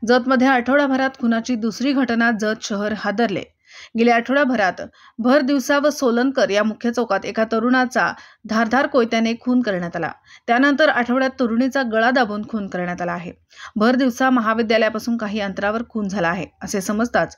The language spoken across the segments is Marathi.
जतमध्ये आठवडाभरात खुनाची दुसरी घटना. जत शहर हादरले. गेल्या आठवडाभरात भर दिवसा व सोलनकर या मुख्य चौकात एका तरुणाचा धारदार कोयत्याने खून करण्यात आला. त्यानंतर आठवड्यात तरुणीचा गळा दाबून खून करण्यात आला आहे. भर दिवसा महाविद्यालयापासून काही अंतरावर खून झाला आहे असे समजताच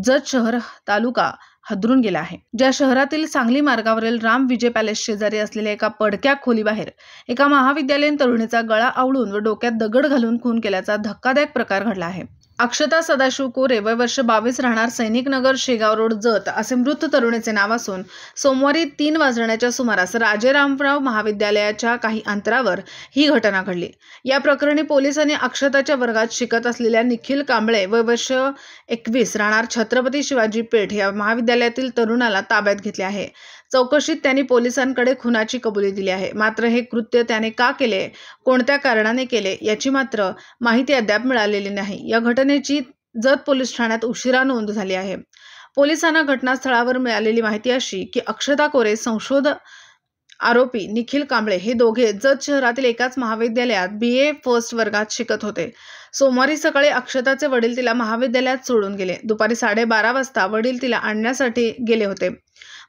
जत शहर तालुका हादरून गेला आहे. ज्या शहरातील सांगली मार्गावरील राम विजय पॅलेस शेजारी असलेल्या एका पडक्या खोलीबाहेर एका महाविद्यालयीन तरुणीचा गळा आवळून व डोक्यात दगड घालून खून केल्याचा धक्कादायक प्रकार घडला आहे. अक्षता सदाशिव कोरे वय वर्ष 22 राहणार सैनिक नगर शेगाव रोड जत असे मृत तरुणीचे नाव असून सोमवारी 3 वाजण्याच्या सुमारास राजेरामराव महाविद्यालयाच्या काही अंतरावर ही घटना घडली. या प्रकरणी पोलिसांनी अक्षताच्या वर्गात शिकत असलेल्या निखिल कांबळे वय वर्ष 21 राहणार छत्रपती शिवाजी पेठ या महाविद्यालयातील तरुणाला ताब्यात घेतले आहे. चौकशीत त्यांनी पोलिसांकडे खुनाची कबुली दिली आहे. मात्र हे कृत्य त्याने का केले, कोणत्या कारणाने केले याची मात्र माहिती अद्याप मिळालेली नाही. या घटनेची जत पोलीस ठाण्यात उशिरा नोंद झाली आहे. पोलिसांना घटनास्थळावर मिळालेली माहिती अशी की अक्षता कोरे संशोध आरोपी निखिल कांबळे हे दोघे जत शहरातील एकाच महाविद्यालयात BA फर्स्ट वर्गात शिकत होते. सोमवारी सकाळी अक्षताचे वडील तिला महाविद्यालयात सोडून गेले. दुपारी 12:30 वाजता वडील तिला आणण्यासाठी गेले होते.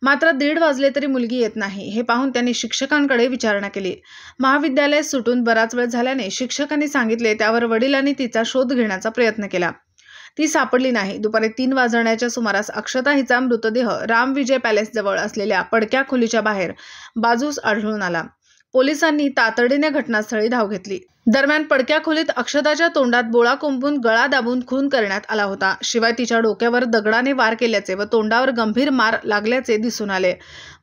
मात्र 1:30 वाजले तरी मुलगी येत नाही. हे पाहून त्यांनी शिक्षकांकडे विचारणा केली. महाविद्यालय सुटून बराच वेळ झाल्याने शिक्षकांनी सांगितले. त्यावर वडिलांनी तिचा शोध घेण्याचा प्रयत्न केला. ती सापडली नाही. दुपारी 3 वाजण्याच्या सुमारास अक्षता हिचा मृतदेह राम विजय पॅलेस जवळ असलेल्या पडक्या खोलीच्या बाहेर बाजूस आढळून आला. पोलिसांनी तातडीने घटनास्थळी धाव घेतली. दरम्यान पडक्या खोलीत अक्षताच्या तोंडात बोळा कुंपून गळा दाबून खून करण्यात आला होता. शिवाय तिच्या डोक्यावर दगडाने वार केल्याचे व तोंडावर गंभीर मार लागल्याचे दिसून आले.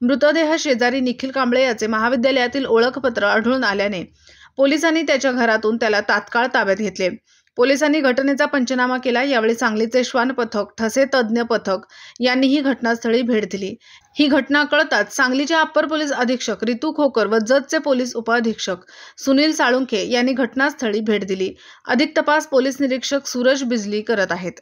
मृतदेह शेजारी निखिल कांबळे याचे महाविद्यालयातील ओळखपत्र आढळून आल्याने पोलिसांनी त्याच्या घरातून त्याला तात्काळ ताब्यात घेतले. पोलिसांनी घटनेचा पंचनामा केला. यावेळी सांगलीचे श्वान पथक, ठसे तज्ज्ञ पथक यांनीही घटनास्थळी भेट दिली. ही घटना कळताच सांगलीचे अप्पर पोलीस अधीक्षक रितू खोकर व जतचे पोलीस उपअधीक्षक सुनील साळुंखे यांनी घटनास्थळी भेट दिली. अधिक तपास पोलीस निरीक्षक सूरज बिजली करत आहेत.